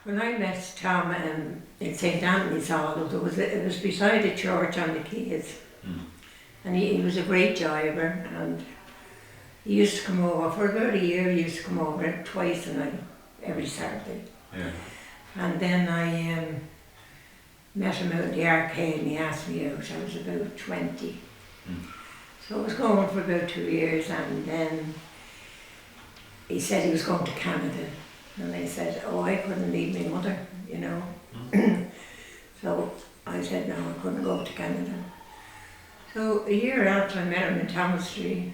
When I met Tom in St. Anthony's Hall, it was beside the church on the quays. And he was a great driver, and he used to come over, for about a year he used to come over twice a night, every Saturday. Yeah. And then I met him out in the arcade and he asked me out. I was about 20. So I was going for about 2 years, and then he said he was going to Canada. And I said, oh, I couldn't leave my mother, you know. So I said, no, I couldn't go to Canada. So a year after I met him in Thomas Street,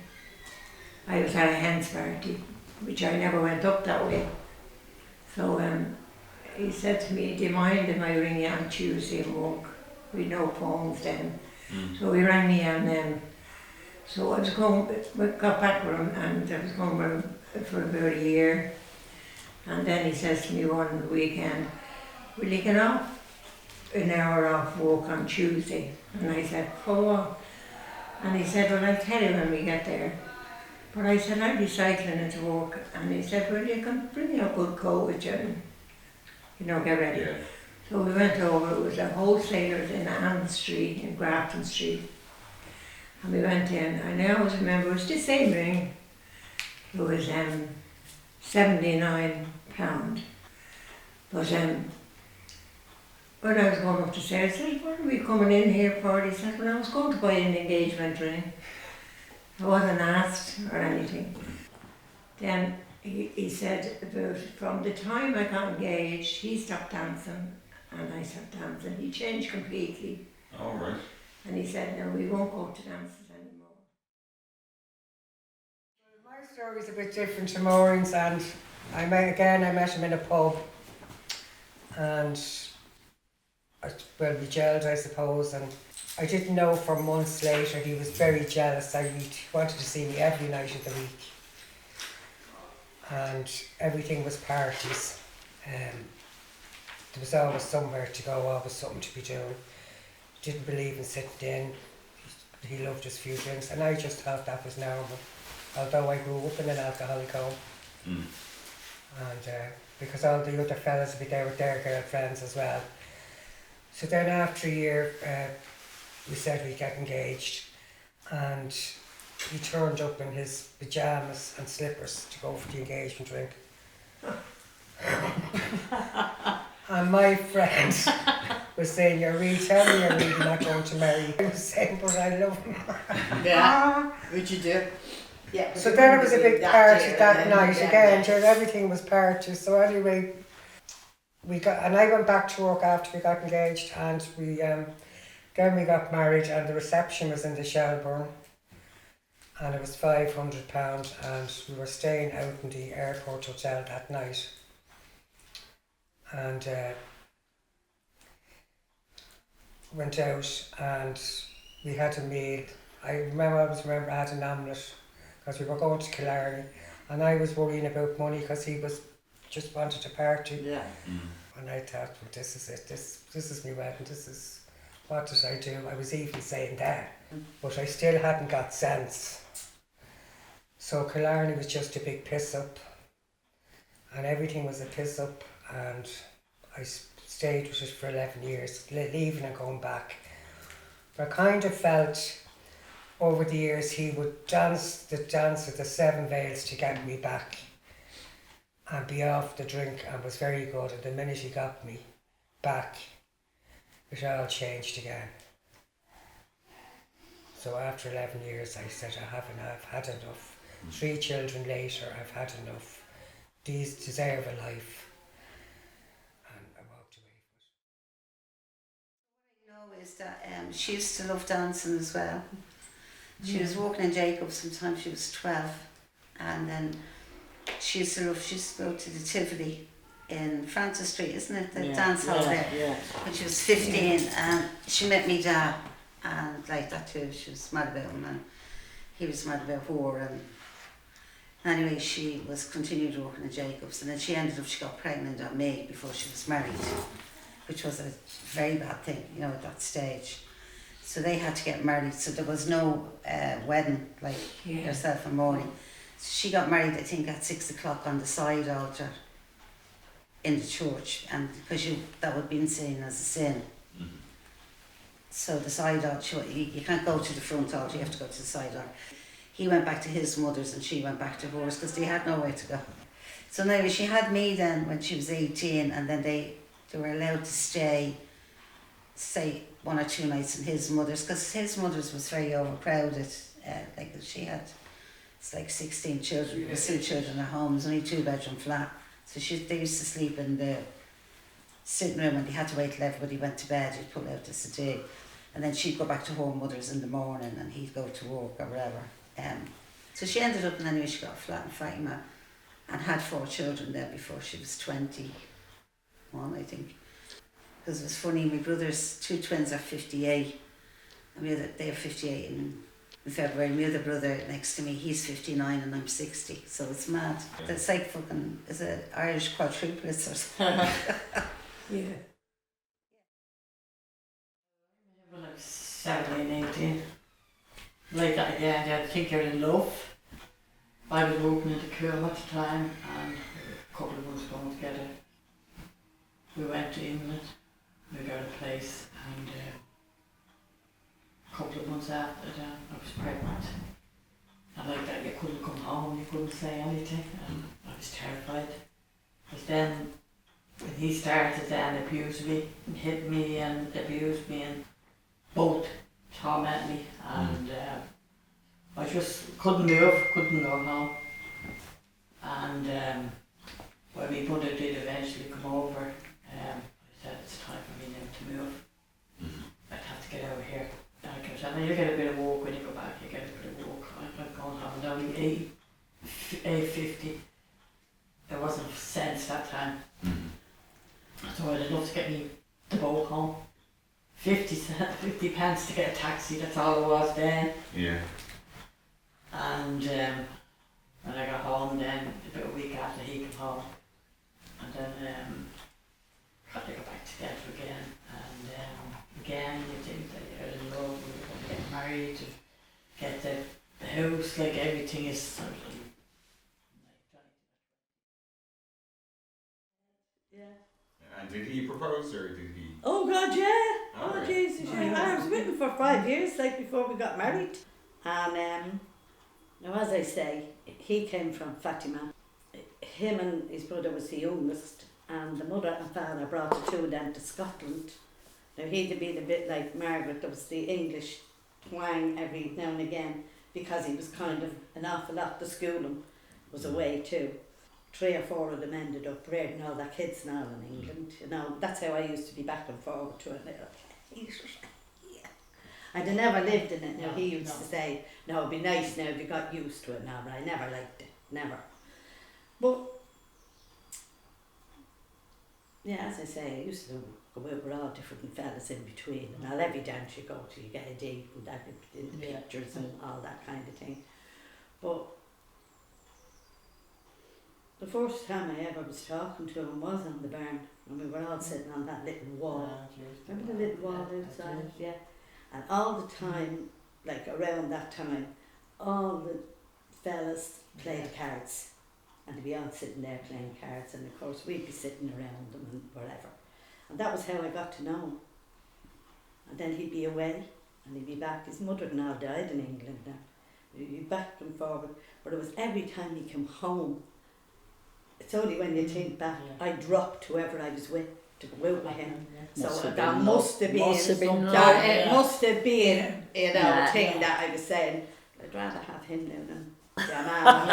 I was at a hen's party, which I never went up that way. So he said to me, do you mind if I ring you on Tuesday and walk? We had no phones then. So he rang me, and so I was going, we got back with him, and I was going with him for about a year. And then he says to me one weekend, will you get off an hour off walk on Tuesday? And I said, for what? And he said, well, I'll tell you when we get there. But I said, I'll be cycling into walk. And he said, well, you can bring your good coat with you and, you know, get ready. Yeah. So we went over. It was a wholesaler's in Ann Street, in Grafton Street. And we went in. I always remember, it was the same ring. It was £79. But when I was going up the stairs, I said, what are we coming in here for? He said, well, I was going to buy an engagement ring. I wasn't asked or anything. Then he said, about from the time I got engaged, he stopped dancing and I stopped dancing. He changed completely. All right. And he said, no, we won't go to dances anymore. My story's a bit different to Maureen's, and I met him in a pub, and we gelled, I suppose, and I didn't know for months later he was very jealous. He wanted to see me every night of the week, and everything was parties. There was always somewhere to go, always something to be doing. Didn't believe in sitting in. He loved his few drinks, and I just thought that was normal, although I grew up in an alcoholic home. And because all the other fellas would be there with their girlfriends as well. So then after a year, we said we'd get engaged, and he turned up in his pyjamas and slippers to go for the engagement ring. And my friend was saying, you're really telling me you're really not going to marry. I was saying, but I love him. Yeah, would you do? Yeah. So then it was a big party that night again, everything was parties. So anyway, I went back to work after we got engaged, and then we got married, and the reception was in the Shelbourne, and it was £500, and we were staying out in the airport hotel that night. And went out, and we had a meal. I always remember I had an omelette, because we were going to Killarney, and I was worrying about money because he just wanted to party. Yeah. And I thought, well, this is it. This is my wedding. This is, what did I do? I was even saying that, but I still hadn't got sense. So Killarney was just a big piss up, and everything was a piss up, and I stayed with it for 11 years, leaving and going back. But I kind of felt over the years he would dance the dance of the Seven Veils to get me back and be off the drink, and was very good. And the minute he got me back, it all changed again. So after 11 years I said, I've had enough. 3 children later, I've had enough. These deserve a life. And I walked away from it. What I know is that she used to love dancing as well. She was walking in Jacobs from the time she was 12, and then she used to go to the Tivoli in Francis Street, isn't it? The dance hall there. Yeah. When she was 15, and she met me dad, and like that too, she was mad about him, and he was mad about her, and anyway, she was continued working at Jacobs, and then she got pregnant on me before she was married, which was a very bad thing, you know, at that stage. So they had to get married, so there was no wedding like yourself and Maureen. So she got married, I think, at 6 o'clock on the side altar. in the church, and because that would be seen as a sin. So the side altar, you can't go to the front altar, you have to go to the side altar. He went back to his mother's and she went back to hers because they had nowhere to go. So anyway, she had me then when she was 18, and then they were allowed to stay, say 1 or 2 nights in his mother's, because his mother's was very overcrowded. Like she had, it's like 16 children, with 2 children at home, it was only a 2-bedroom flat. So they used to sleep in the sitting room, and they had to wait till everybody went to bed. You'd pull out the settee, and then she'd go back to her mother's in the morning, and he'd go to work or whatever. So she ended up, and anyway, she got a flat in Fatima, and had 4 children there before she was 21, I think. Because it was funny, my brother's 2 twins are 58, and they are 58 in February. My other brother next to me, he's 59 and I'm 60, so it's mad. It's like fucking, is it Irish quadruplets or something? Yeah. When I was 17, 18, like that again, I think you're in love. I was working in the Coombe at the time, and a couple of months going together. We went to England, we got a place, and a couple of months after that, I was pregnant. And like that, you couldn't come home, you couldn't say anything, and I was terrified. But then, when he started then abuse me, and hit me and abused me, and both torment me, and I just couldn't move, couldn't go home. And when my mother did eventually come over, I said it's time for me now to move. I'd have to get out of here. And I kept saying, you get a bit of walk when you go back, you get a bit of walk. I'm going home, I'm only 8:50. There wasn't sense that time. So I'd love to get me the boat home. 50 pence to get a taxi, that's all it was then. Yeah. And when I got home then, about a week after he came home, and then got to go back together again, and again you think that you're in love, you're going to get married, to get the house, like everything is sort of like And did he propose or did he? Oh God, yeah. All Oh right. Jesus, yeah. I was with him for 5 years, like before we got married. And now, as I say, he came from Fatima. Him and his brother was the youngest, and the mother and father brought the 2 of them to Scotland. Now he'd been a bit like Margaret. There was the English twang every now and again, because he was kind of an awful lot. The schooling was away too. 3 or 4 of them ended up rearing all their kids now in England. You know, that's how I used to be back and forward to it. I'd have never lived in it. Now he used to say, no, it'd be nice now if you got used to it now, but I never liked it, never. But, yeah, as I say, I used to go out with all different fellas in between, and every dance you go to, you get a date and that in the pictures and all that kind of thing. But the first time I ever was talking to him was on the barn, and we were all sitting on that little wall. Remember the little wall outside? Yeah. And all the time, like around that time, all the fellas played cards, and they'd be all sitting there playing cards, and of course we'd be sitting around them and whatever. And that was how I got to know him. And then he'd be away, and he'd be back. His mother-in-law died in England now. He'd be back and forward, but it was every time he came home. It's only when you think back, I dropped whoever I was with to go out with him. So that must have been, it must have been, you know, thing that I was saying, I'd rather have him now than Jamal.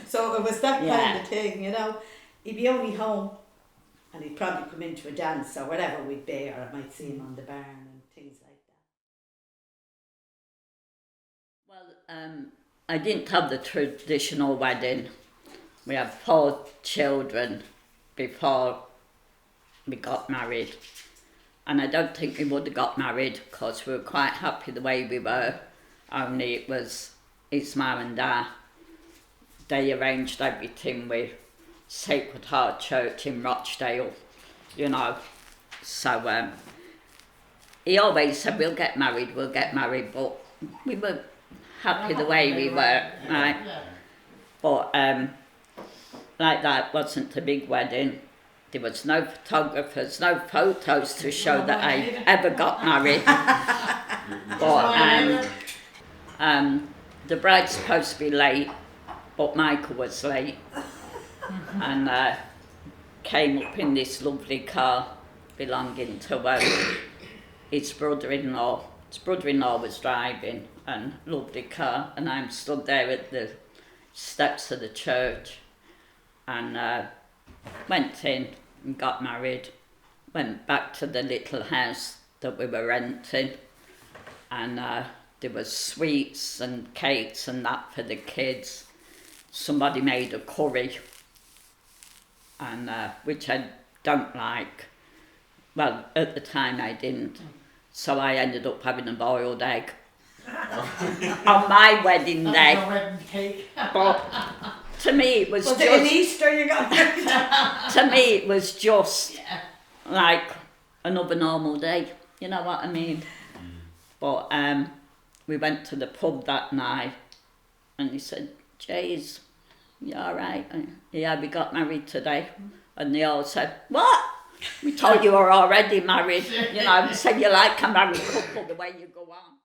So it was that kind of thing, you know. He'd be only home, and he'd probably come into a dance or whatever we'd be, or I might see him on the barn and things like that. Well, I didn't have the traditional wedding. We had 4 children before we got married, and I don't think we would have got married because we were quite happy the way we were, only it was his mum and dad. They arranged everything with Sacred Heart Church in Rochdale, you know. So he always said, we'll get married, but we were happy the way we were, right? But like that wasn't a big wedding. There was no photographers, no photos to show that I ever got married. But the bride's supposed to be late, but Michael was late, and came up in this lovely car belonging to his brother-in-law. His brother-in-law was driving, and lovely car, and I'm stood there at the steps of the church, and went in and got married. Went back to the little house that we were renting, and there was sweets and cakes and that for the kids. Somebody made a curry, and which I don't like. Well, at the time I didn't, so I ended up having a boiled egg on my wedding day. Wedding cake. But to me it was Was just... it an Easter you got married? To me it was just like another normal day, you know what I mean? But we went to the pub that night, and he said, "Jays, you alright?" "Yeah, we got married today." And they all said, "What? We told you were already married." You know, said you like a married couple the way you go on.